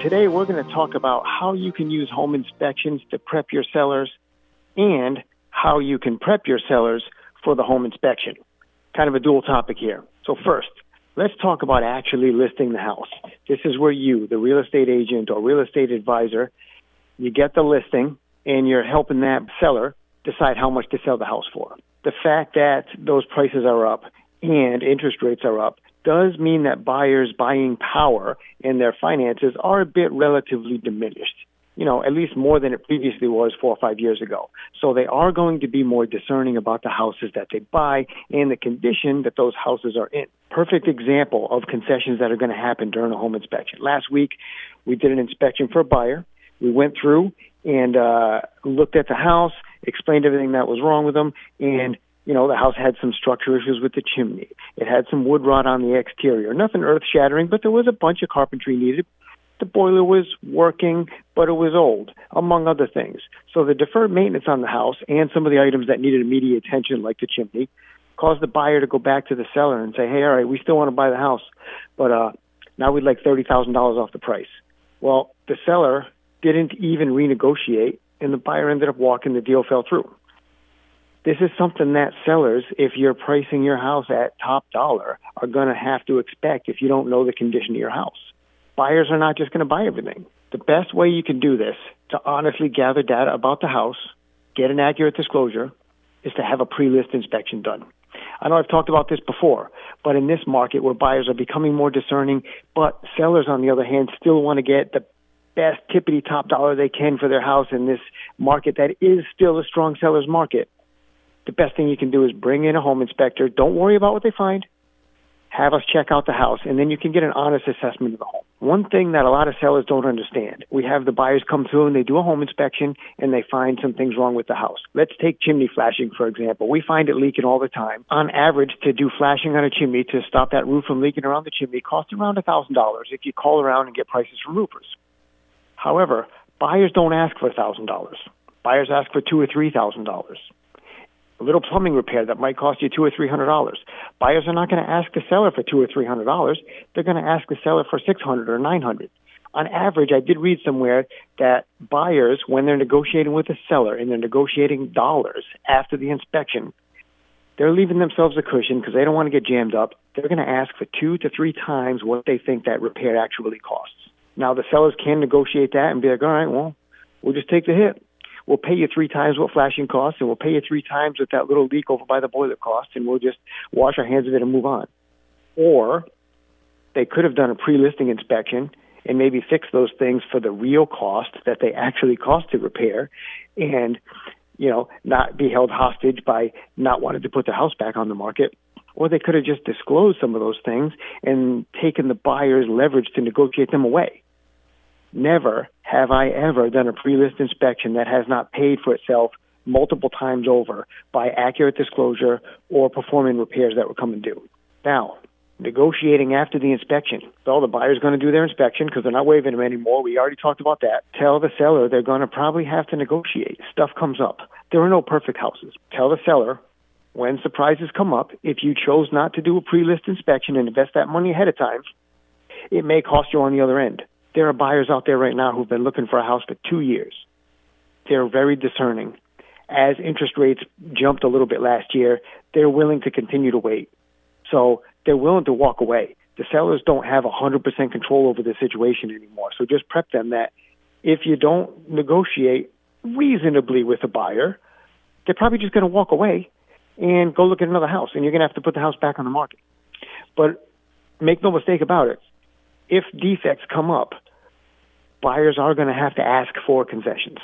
Today, we're going to talk about how you can use home inspections to prep your sellers and how you can prep your sellers for the home inspection. Kind of a dual topic here. So first, let's talk about actually listing the house. This is where you, the real estate agent or real estate advisor, you get the listing and you're helping that seller decide how much to sell the house for. The fact that those prices are up and interest rates are up does mean that buyers' buying power and their finances are a bit relatively diminished, at least more than it previously was 4 or 5 years ago. So they are going to be more discerning about the houses that they buy and the condition that those houses are in. Perfect example of concessions that are going to happen during a home inspection. Last week, we did an inspection for a buyer. We went through and looked at the house, explained everything that was wrong with them, and the house had some structural issues with the chimney. It had some wood rot on the exterior. Nothing earth-shattering, but there was a bunch of carpentry needed. The boiler was working, but it was old, among other things. So the deferred maintenance on the house and some of the items that needed immediate attention, like the chimney, caused the buyer to go back to the seller and say, hey, all right, we still want to buy the house, but now we'd like $30,000 off the price. Well, the seller didn't even renegotiate, and the buyer ended up walking. The deal fell through. This is something that sellers, if you're pricing your house at top dollar, are going to have to expect if you don't know the condition of your house. Buyers are not just going to buy everything. The best way you can do this to honestly gather data about the house, get an accurate disclosure, is to have a pre-list inspection done. I know I've talked about this before, but in this market where buyers are becoming more discerning, but sellers, on the other hand, still want to get the best tippity-top dollar they can for their house in this market that is still a strong seller's market, the best thing you can do is bring in a home inspector. Don't worry about what they find. Have us check out the house, and then you can get an honest assessment of the home. One thing that a lot of sellers don't understand, we have the buyers come through and they do a home inspection and they find some things wrong with the house. Let's take chimney flashing, for example. We find it leaking all the time. On average, to do flashing on a chimney to stop that roof from leaking around the chimney costs around $1,000 if you call around and get prices from roofers. However, buyers don't ask for $1,000. Buyers ask for $2,000 or $3,000. A little plumbing repair that might cost you $200 or $300. Buyers are not going to ask the seller for $200 or $300. They're going to ask the seller for $600 or $900. On average, I did read somewhere that buyers, when they're negotiating with a seller and they're negotiating dollars after the inspection, they're leaving themselves a cushion because they don't want to get jammed up. They're going to ask for 2 to 3 times what they think that repair actually costs. Now, the sellers can negotiate that and be like, all right, well, we'll just take the hit. We'll pay you 3 times what flashing costs, and we'll pay you 3 times what that little leak over by the boiler costs, and we'll just wash our hands of it and move on. Or they could have done a pre-listing inspection and maybe fix those things for the real cost that they actually cost to repair and, not be held hostage by not wanting to put the house back on the market. Or they could have just disclosed some of those things and taken the buyer's leverage to negotiate them away. Never have I ever done a pre-list inspection that has not paid for itself multiple times over by accurate disclosure or performing repairs that were coming due. Now, negotiating after the inspection. Well, the buyer's going to do their inspection because they're not waiving them anymore. We already talked about that. Tell the seller they're going to probably have to negotiate. Stuff comes up. There are no perfect houses. Tell the seller when surprises come up, if you chose not to do a pre-list inspection and invest that money ahead of time, it may cost you on the other end. There are buyers out there right now who've been looking for a house for 2 years. They're very discerning. As interest rates jumped a little bit last year, they're willing to continue to wait. So they're willing to walk away. The sellers don't have 100% control over the situation anymore. So just prep them that if you don't negotiate reasonably with a buyer, they're probably just going to walk away and go look at another house, and you're going to have to put the house back on the market. But make no mistake about it. If defects come up, buyers are going to have to ask for concessions.